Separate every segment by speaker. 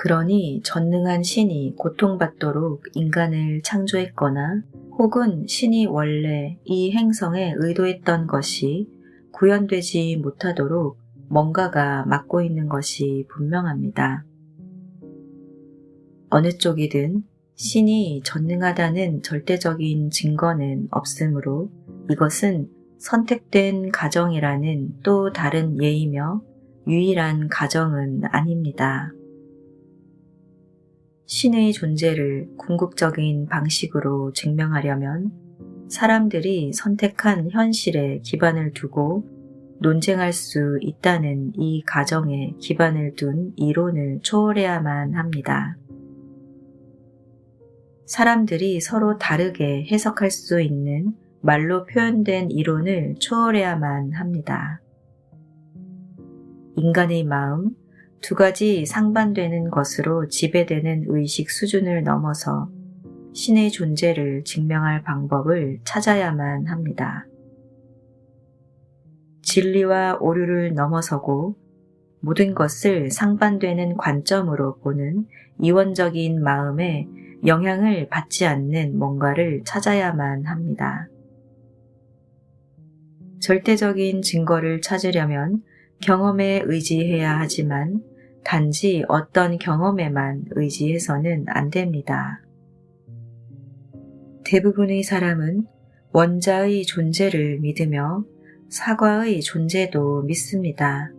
Speaker 1: 그러니 전능한 신이 고통받도록 인간을 창조했거나 혹은 신이 원래 이 행성에 의도했던 것이 구현되지 못하도록 뭔가가 막고 있는 것이 분명합니다. 어느 쪽이든 신이 전능하다는 절대적인 증거는 없으므로 이것은 선택된 가정이라는 또 다른 예이며 유일한 가정은 아닙니다. 신의 존재를 궁극적인 방식으로 증명하려면 사람들이 선택한 현실에 기반을 두고 논쟁할 수 있다는 이 가정에 기반을 둔 이론을 초월해야만 합니다. 사람들이 서로 다르게 해석할 수 있는 말로 표현된 이론을 초월해야만 합니다. 인간의 마음, 두 가지 상반되는 것으로 지배되는 의식 수준을 넘어서 신의 존재를 증명할 방법을 찾아야만 합니다. 진리와 오류를 넘어서고 모든 것을 상반되는 관점으로 보는 이원적인 마음에 영향을 받지 않는 뭔가를 찾아야만 합니다. 절대적인 증거를 찾으려면 경험에 의지해야 하지만 단지 어떤 경험에만 의지해서는 안 됩니다. 대부분의 사람은 원자의 존재를 믿으며 사과의 존재도 믿습니다.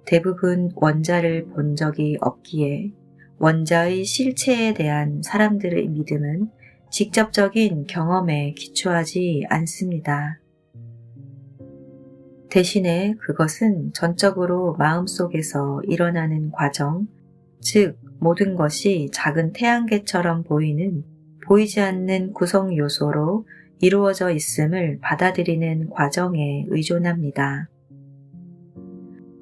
Speaker 1: 대부분 원자를 본 적이 없기에 원자의 실체에 대한 사람들의 믿음은 직접적인 경험에 기초하지 않습니다. 대신에 그것은 전적으로 마음속에서 일어나는 과정, 즉 모든 것이 작은 태양계처럼 보이는 보이지 않는 구성 요소로 이루어져 있음을 받아들이는 과정에 의존합니다.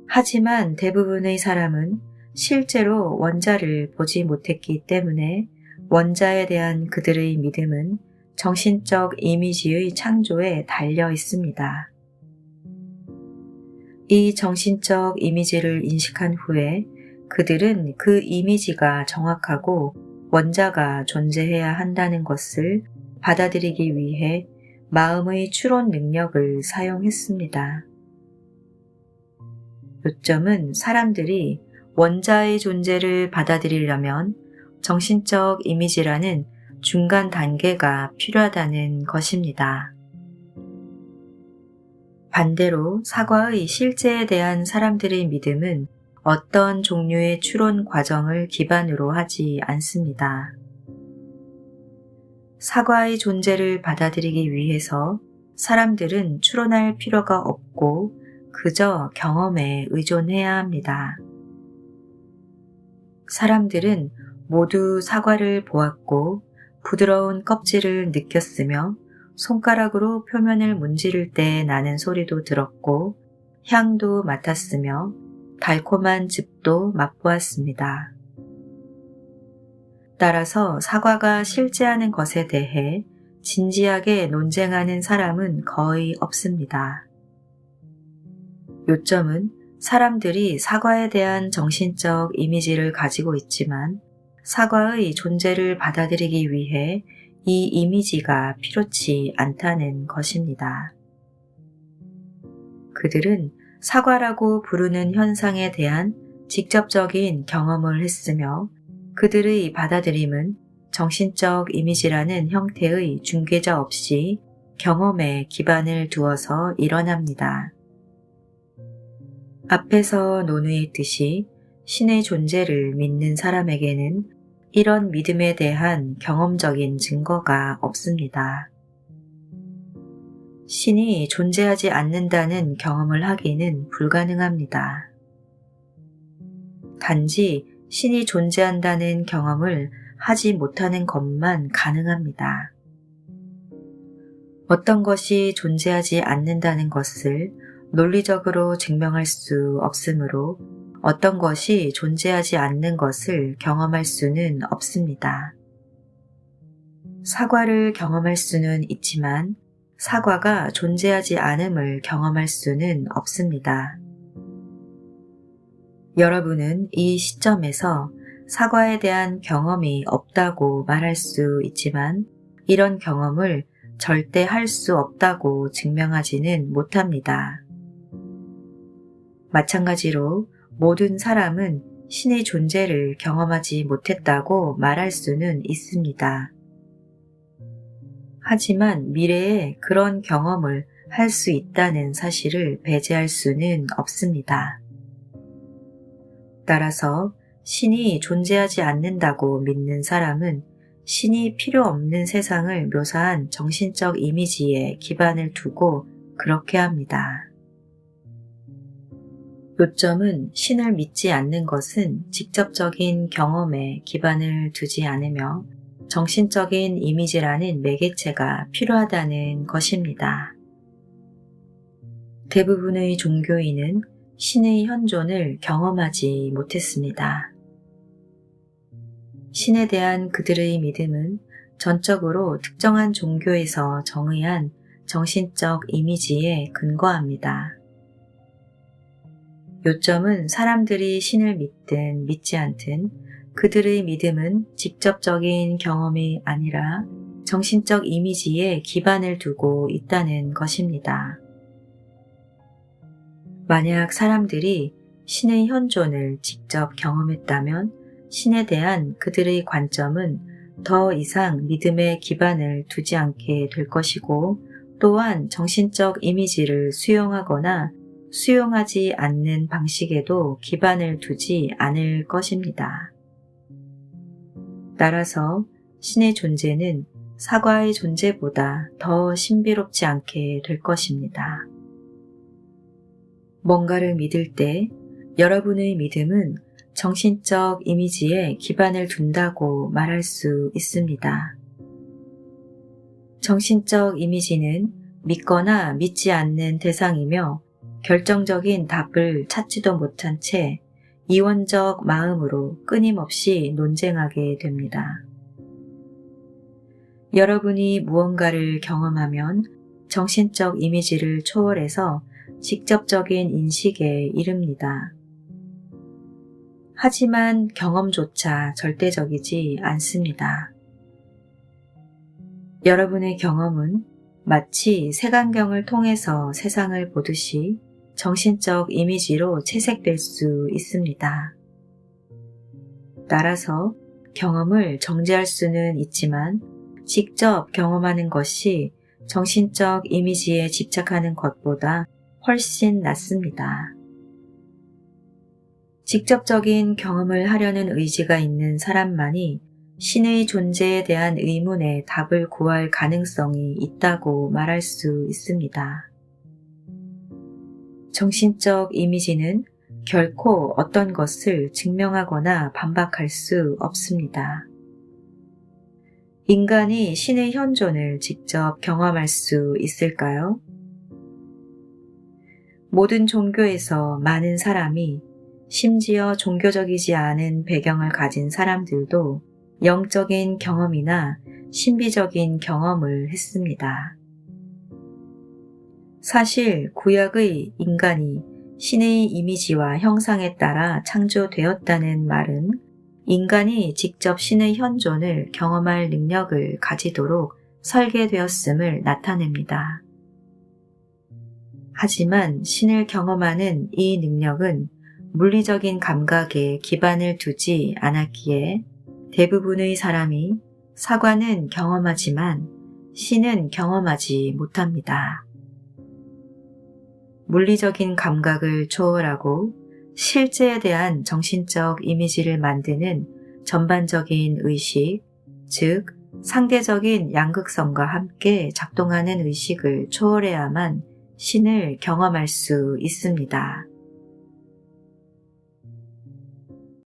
Speaker 1: 하지만 대부분의 사람은 실제로 원자를 보지 못했기 때문에 원자에 대한 그들의 믿음은 정신적 이미지의 창조에 달려 있습니다. 이 정신적 이미지를 인식한 후에 그들은 그 이미지가 정확하고 원자가 존재해야 한다는 것을 받아들이기 위해 마음의 추론 능력을 사용했습니다. 요점은 사람들이 원자의 존재를 받아들이려면 정신적 이미지라는 중간 단계가 필요하다는 것입니다. 반대로 사과의 실제에 대한 사람들의 믿음은 어떤 종류의 추론 과정을 기반으로 하지 않습니다. 사과의 존재를 받아들이기 위해서 사람들은 추론할 필요가 없고 그저 경험에 의존해야 합니다. 사람들은 모두 사과를 보았고 부드러운 껍질을 느꼈으며 손가락으로 표면을 문지를 때 나는 소리도 들었고 향도 맡았으며 달콤한 즙도 맛보았습니다. 따라서 사과가 실제하는 것에 대해 진지하게 논쟁하는 사람은 거의 없습니다. 요점은 사람들이 사과에 대한 정신적 이미지를 가지고 있지만 사과의 존재를 받아들이기 위해 이 이미지가 필요치 않다는 것입니다. 그들은 사과라고 부르는 현상에 대한 직접적인 경험을 했으며 그들의 받아들임은 정신적 이미지라는 형태의 중개자 없이 경험에 기반을 두어서 일어납니다. 앞에서 논의했듯이 신의 존재를 믿는 사람에게는 이런 믿음에 대한 경험적인 증거가 없습니다. 신이 존재하지 않는다는 경험을 하기는 불가능합니다. 단지 신이 존재한다는 경험을 하지 못하는 것만 가능합니다. 어떤 것이 존재하지 않는다는 것을 논리적으로 증명할 수 없으므로 어떤 것이 존재하지 않는 것을 경험할 수는 없습니다. 사과를 경험할 수는 있지만 사과가 존재하지 않음을 경험할 수는 없습니다. 여러분은 이 시점에서 사과에 대한 경험이 없다고 말할 수 있지만 이런 경험을 절대 할 수 없다고 증명하지는 못합니다. 마찬가지로 모든 사람은 신의 존재를 경험하지 못했다고 말할 수는 있습니다. 하지만 미래에 그런 경험을 할 수 있다는 사실을 배제할 수는 없습니다. 따라서 신이 존재하지 않는다고 믿는 사람은 신이 필요 없는 세상을 묘사한 정신적 이미지에 기반을 두고 그렇게 합니다. 요점은 신을 믿지 않는 것은 직접적인 경험에 기반을 두지 않으며 정신적인 이미지라는 매개체가 필요하다는 것입니다. 대부분의 종교인은 신의 현존을 경험하지 못했습니다. 신에 대한 그들의 믿음은 전적으로 특정한 종교에서 정의한 정신적 이미지에 근거합니다. 요점은 사람들이 신을 믿든 믿지 않든 그들의 믿음은 직접적인 경험이 아니라 정신적 이미지에 기반을 두고 있다는 것입니다. 만약 사람들이 신의 현존을 직접 경험했다면 신에 대한 그들의 관점은 더 이상 믿음에 기반을 두지 않게 될 것이고 또한 정신적 이미지를 수용하거나 수용하지 않는 방식에도 기반을 두지 않을 것입니다. 따라서 신의 존재는 사과의 존재보다 더 신비롭지 않게 될 것입니다. 뭔가를 믿을 때 여러분의 믿음은 정신적 이미지에 기반을 둔다고 말할 수 있습니다. 정신적 이미지는 믿거나 믿지 않는 대상이며 결정적인 답을 찾지도 못한 채 이원적 마음으로 끊임없이 논쟁하게 됩니다. 여러분이 무언가를 경험하면 정신적 이미지를 초월해서 직접적인 인식에 이릅니다. 하지만 경험조차 절대적이지 않습니다. 여러분의 경험은 마치 색안경을 통해서 세상을 보듯이 정신적 이미지로 채색될 수 있습니다. 따라서 경험을 정죄할 수는 있지만 직접 경험하는 것이 정신적 이미지에 집착하는 것보다 훨씬 낫습니다. 직접적인 경험을 하려는 의지가 있는 사람만이 신의 존재에 대한 의문에 답을 구할 가능성이 있다고 말할 수 있습니다. 정신적 이미지는 결코 어떤 것을 증명하거나 반박할 수 없습니다. 인간이 신의 현존을 직접 경험할 수 있을까요? 모든 종교에서 많은 사람이 심지어 종교적이지 않은 배경을 가진 사람들도 영적인 경험이나 신비적인 경험을 했습니다. 사실 구약의 인간이 신의 이미지와 형상에 따라 창조되었다는 말은 인간이 직접 신의 현존을 경험할 능력을 가지도록 설계되었음을 나타냅니다. 하지만 신을 경험하는 이 능력은 물리적인 감각에 기반을 두지 않았기에 대부분의 사람이 사과는 경험하지만 신은 경험하지 못합니다. 물리적인 감각을 초월하고 실제에 대한 정신적 이미지를 만드는 전반적인 의식, 즉 상대적인 양극성과 함께 작동하는 의식을 초월해야만 신을 경험할 수 있습니다.